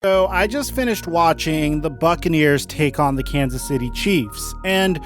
So I just finished watching the Buccaneers take on the Kansas City Chiefs, and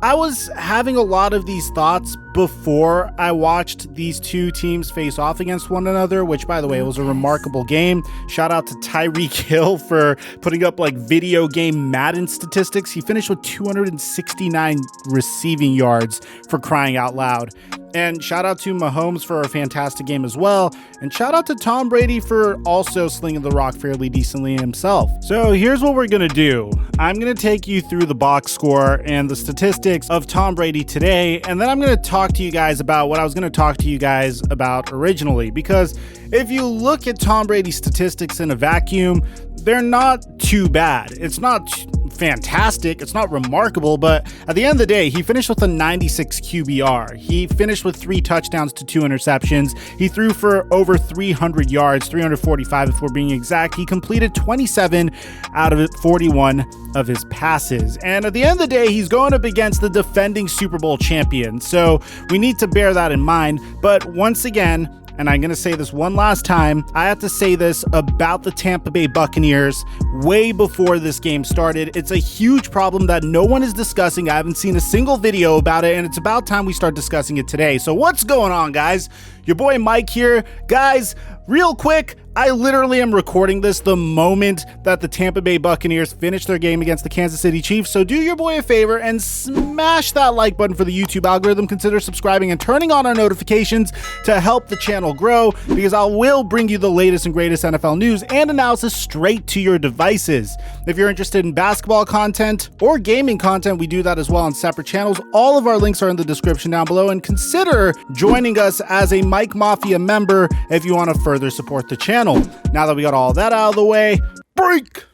I was having a lot of these thoughts before I watched these two teams face off against one another, which, by the way, was a remarkable game. Shout out to Tyreek Hill for putting up like video game Madden statistics. He finished with 269 receiving yards, for crying out loud. And shout out to Mahomes for a fantastic game as well. And shout out to Tom Brady for also slinging the rock fairly decently himself. So here's what we're going to do. I'm going to take you through the box score and the statistics of Tom Brady today. And then I'm going to talk to you guys about what I was going to talk to you guys about originally. Because if you look at Tom Brady's statistics in a vacuum, they're not too bad. It's not fantastic. It's not remarkable, but at the end of the day, he finished with a 96 QBR. He finished with 3 touchdowns to 2 interceptions. He threw for over 300 yards, 345 if we're being exact. He completed 27 out of 41 of his passes. And at the end of the day, he's going up against the defending Super Bowl champion. So we need to bear that in mind. But once again, and I'm going to say this one last time, I have to say this about the Tampa Bay Buccaneers way before this game started. It's a huge problem that no one is discussing. I haven't seen a single video about it, and it's about time we start discussing it today. So what's going on, guys? Your boy Mike here. Guys, real quick, I literally am recording this the moment that the Tampa Bay Buccaneers finish their game against the Kansas City Chiefs. So do your boy a favor and smash that like button for the YouTube algorithm. Consider subscribing and turning on our notifications to help the channel grow, because I will bring you the latest and greatest NFL news and analysis straight to your devices. If you're interested in basketball content or gaming content, we do that as well on separate channels. All of our links are in the description down below, and consider joining us as a Mike Mafia member if you want to further support the channel. Now that we got all that out of the way, break!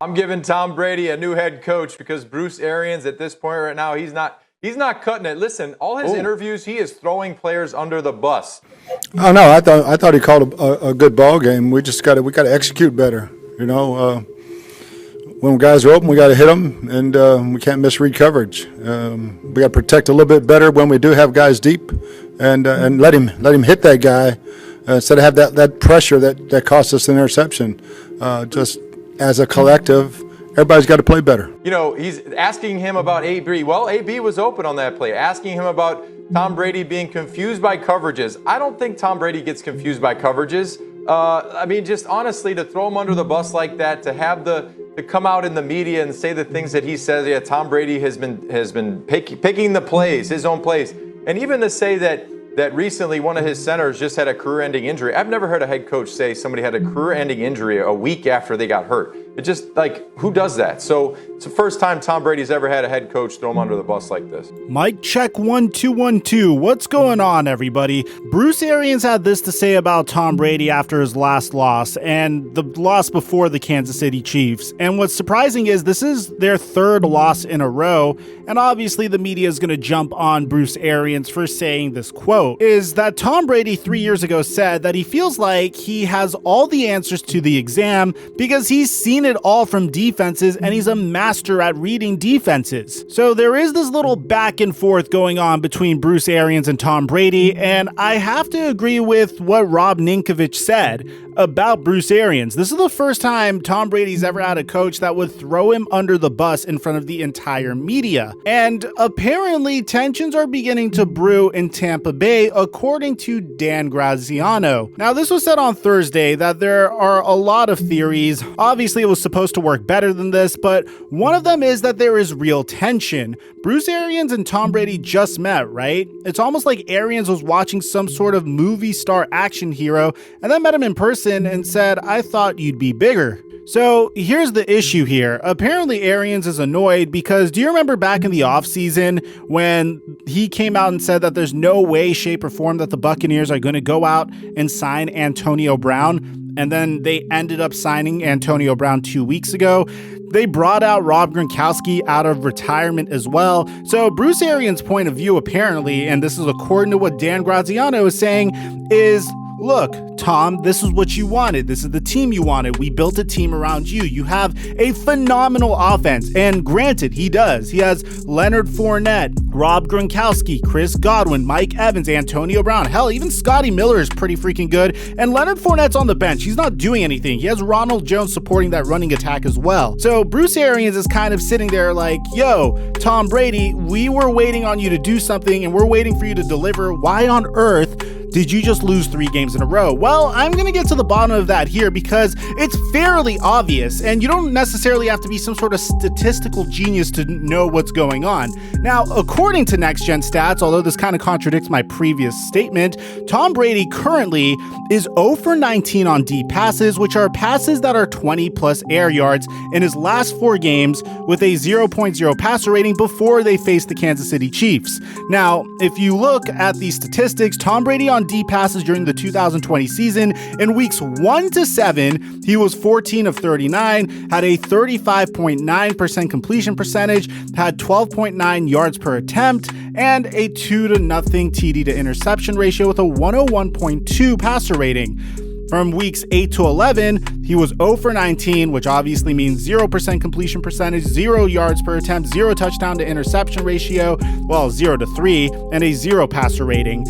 I'm giving Tom Brady a new head coach because Bruce Arians at this point right now, he's not cutting it. Listen, all his interviews, he is throwing players under the bus. Oh no, I thought he called a good ball game. We got to execute better. You know, when guys are open, we got to hit them, and we can't misread coverage. We got to protect a little bit better when we do have guys deep, and let him hit that guy instead of have that pressure that cost us an interception. Just as a collective, everybody's got to play better. You know, he's asking him about AB. Well, AB was open on that play. Asking him about Tom Brady being confused by coverages. I don't think Tom Brady gets confused by coverages. I mean, just honestly, to throw him under the bus like that, to come out in the media and say the things that he says. Yeah, Tom Brady has been picking the plays, his own plays, and even to say that recently one of his centers just had a career-ending injury. I've never heard a head coach say somebody had a career-ending injury a week after they got hurt. It just, like, who does that? So it's the first time Tom Brady's ever had a head coach throw him under the bus like this. Mic check 1 2 1 2. What's going on, everybody? Bruce Arians had this to say about Tom Brady after his last loss and the loss before the Kansas City Chiefs. And what's surprising is this is their 3rd loss in a row. And obviously the media is going to jump on Bruce Arians for saying this quote, is that Tom Brady 3 years ago said that he feels like he has all the answers to the exam because he's seen it all from defenses and he's a master at reading defenses. So there is this little back and forth going on between Bruce Arians and Tom Brady, and I have to agree with what Rob Ninkovich said about Bruce Arians. This is the first time Tom Brady's ever had a coach that would throw him under the bus in front of the entire media. And apparently tensions are beginning to brew in Tampa Bay, according to Dan Graziano. Now, this was said on Thursday that there are a lot of theories. Obviously, it was supposed to work better than this, but one of them is that there is real tension. Bruce Arians and Tom Brady just met, right? It's almost like Arians was watching some sort of movie star action hero and then met him in person and said, "I thought you'd be bigger." So here's the issue here. Apparently Arians is annoyed because do you remember back in the offseason when he came out and said that there's no way, shape, or form that the Buccaneers are going to go out and sign Antonio Brown? And then they ended up signing Antonio Brown 2 weeks ago. They brought out Rob Gronkowski out of retirement as well. So Bruce Arians' point of view, apparently, and this is according to what Dan Graziano is saying, is look, Tom, this is what you wanted. This is the team you wanted. We built a team around you. You have a phenomenal offense. And granted, he does. He has Leonard Fournette, Rob Gronkowski, Chris Godwin, Mike Evans, Antonio Brown. Hell, even Scotty Miller is pretty freaking good. And Leonard Fournette's on the bench. He's not doing anything. He has Ronald Jones supporting that running attack as well. So Bruce Arians is kind of sitting there like, yo, Tom Brady, we were waiting on you to do something and we're waiting for you to deliver. Why on earth did you just lose 3 games in a row? Well, I'm going to get to the bottom of that here because it's fairly obvious, and you don't necessarily have to be some sort of statistical genius to know what's going on. Now, according to Next Gen Stats, although this kind of contradicts my previous statement, Tom Brady currently is 0 for 19 on deep passes, which are passes that are 20 plus air yards in his last 4 games with a 0.0 passer rating before they faced the Kansas City Chiefs. Now, if you look at the statistics, Tom Brady on deep passes during the 2020 season, in weeks 1 to 7, he was 14 of 39, had a 35.9% completion percentage, had 12.9 yards per attempt, and a 2-0 TD to interception ratio with a 101.2 passer rating. From weeks 8 to 11, he was 0 for 19, which obviously means 0% completion percentage, 0 yards per attempt, 0 touchdown to interception ratio, 0 to 3, and a 0 passer rating.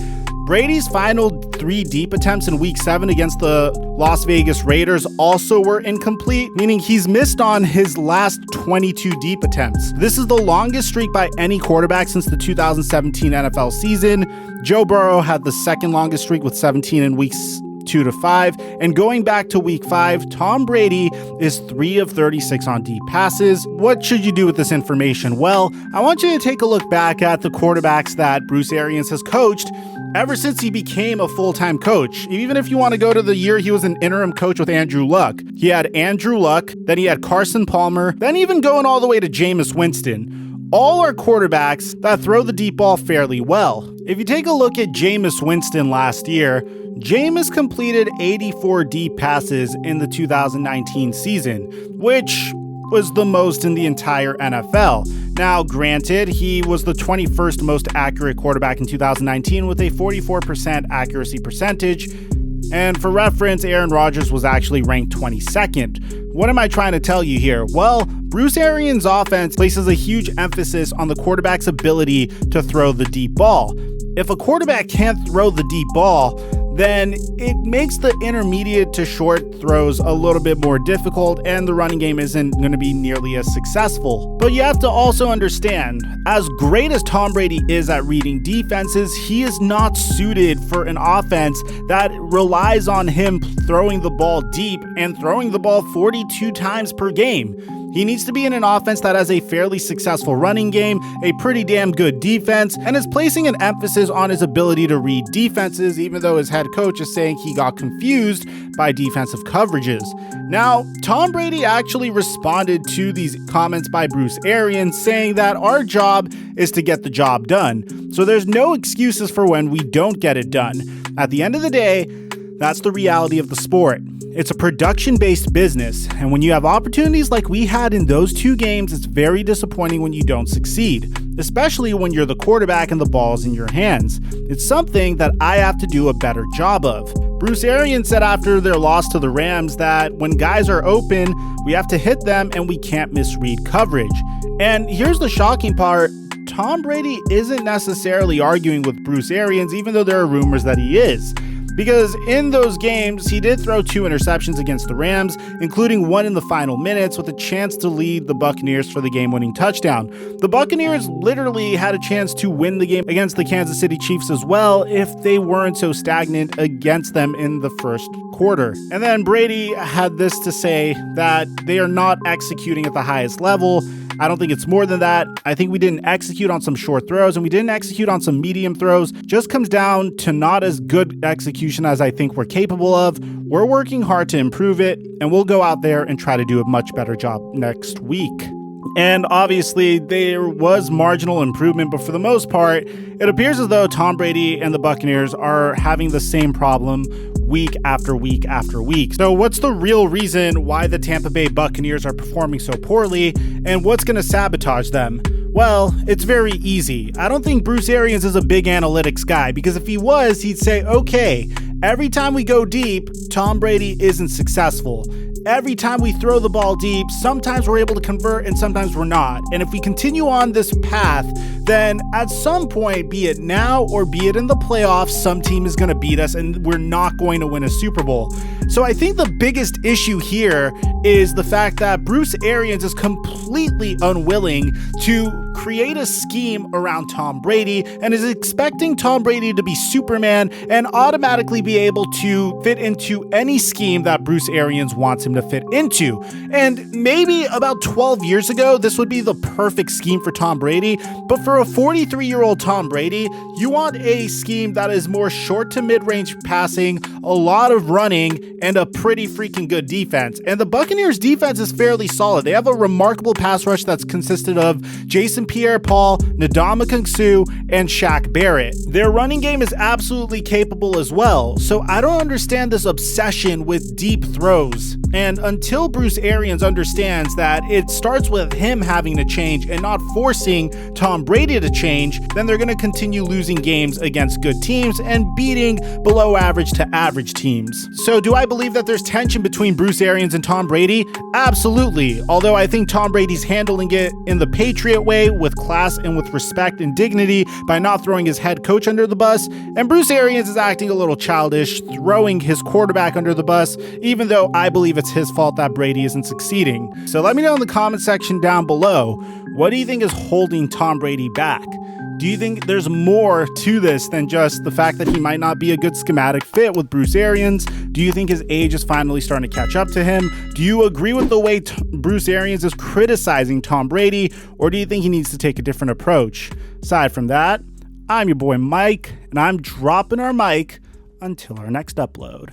Brady's final 3 deep attempts in week 7 against the Las Vegas Raiders also were incomplete, meaning he's missed on his last 22 deep attempts. This is the longest streak by any quarterback since the 2017 NFL season. Joe Burrow had the second longest streak with 17 in weeks 2 to 5, and going back to week 5, Tom Brady is 3 of 36 on deep passes. What should you do with this information? Well, I want you to take a look back at the quarterbacks that Bruce Arians has coached ever since he became a full-time coach. Even if you want to go to the year he was an interim coach with Andrew Luck. He had Andrew Luck, then he had Carson Palmer, then even going all the way to Jameis Winston. All are quarterbacks that throw the deep ball fairly well. If you take a look at Jameis Winston last year, Jameis completed 84 deep passes in the 2019 season, which was the most in the entire NFL. Now, granted, he was the 21st most accurate quarterback in 2019 with a 44% accuracy percentage. And for reference, Aaron Rodgers was actually ranked 22nd. What am I trying to tell you here? Well, Bruce Arians' offense places a huge emphasis on the quarterback's ability to throw the deep ball. If a quarterback can't throw the deep ball, then it makes the intermediate to short throws a little bit more difficult, and the running game isn't going to be nearly as successful. But you have to also understand, as great as Tom Brady is at reading defenses, he is not suited for an offense that relies on him throwing the ball deep and throwing the ball 42 times per game. He needs to be in an offense that has a fairly successful running game, a pretty damn good defense, and is placing an emphasis on his ability to read defenses, even though his head coach is saying he got confused by defensive coverages. Now, Tom Brady actually responded to these comments by Bruce Arians, saying that our job is to get the job done. So there's no excuses for when we don't get it done. At the end of the day, that's the reality of the sport. It's a production-based business, and when you have opportunities like we had in those 2 games, it's very disappointing when you don't succeed, especially when you're the quarterback and the ball's in your hands. It's something that I have to do a better job of. Bruce Arians said after their loss to the Rams that when guys are open, we have to hit them and we can't misread coverage. And here's the shocking part. Tom Brady isn't necessarily arguing with Bruce Arians, even though there are rumors that he is. Because in those games, he did throw 2 interceptions against the Rams, including 1 in the final minutes with a chance to lead the Buccaneers for the game-winning touchdown. The Buccaneers literally had a chance to win the game against the Kansas City Chiefs as well if they weren't so stagnant against them in the first quarter. And then Brady had this to say that they are not executing at the highest level. I don't think it's more than that. I think we didn't execute on some short throws and we didn't execute on some medium throws. Just comes down to not as good execution as I think we're capable of. We're working hard to improve it, and we'll go out there and try to do a much better job next week. And obviously, there was marginal improvement, but for the most part, it appears as though Tom Brady and the Buccaneers are having the same problem week after week after week. So what's the real reason why the Tampa Bay Buccaneers are performing so poorly, and what's going to sabotage them? Well, it's very easy. I don't think Bruce Arians is a big analytics guy, because if he was, he'd say, okay, Every time we go deep, Tom Brady isn't successful. Every time we throw the ball deep, sometimes we're able to convert and sometimes we're not. And if we continue on this path, then at some point, be it now or be it in the playoffs, some team is going to beat us and we're not going to win a Super Bowl. So I think the biggest issue here is the fact that Bruce Arians is completely unwilling to create a scheme around Tom Brady and is expecting Tom Brady to be Superman and automatically be able to fit into any scheme that Bruce Arians wants him to fit into. And maybe about 12 years ago, this would be the perfect scheme for Tom Brady, but for a 43-year-old Tom Brady, you want a scheme that is more short to mid-range passing, a lot of running, and a pretty freaking good defense. And the Buccaneers defense is fairly solid. They have a remarkable pass rush that's consisted of Jason Pierre-Paul, Ndamukong Suh, and Shaq Barrett. Their running game is absolutely capable as well, so I don't understand this obsession with deep throws. And until Bruce Arians understands that it starts with him having to change and not forcing Tom Brady to change, then they're going to continue losing games against good teams and beating below average to average teams. So do I believe that there's tension between Bruce Arians and Tom Brady? Absolutely. Although I think Tom Brady's handling it in the Patriot way, with class and with respect and dignity, by not throwing his head coach under the bus, and Bruce Arians is acting a little childish, throwing his quarterback under the bus, even though I believe it's his fault that Brady isn't succeeding. So let me know in the comment section down below, what do you think is holding Tom Brady back? Do you think there's more to this than just the fact that he might not be a good schematic fit with Bruce Arians? Do you think his age is finally starting to catch up to him? Do you agree with the way Bruce Arians is criticizing Tom Brady, or do you think he needs to take a different approach? Aside from that, I'm your boy Mike, and I'm dropping our mic until our next upload.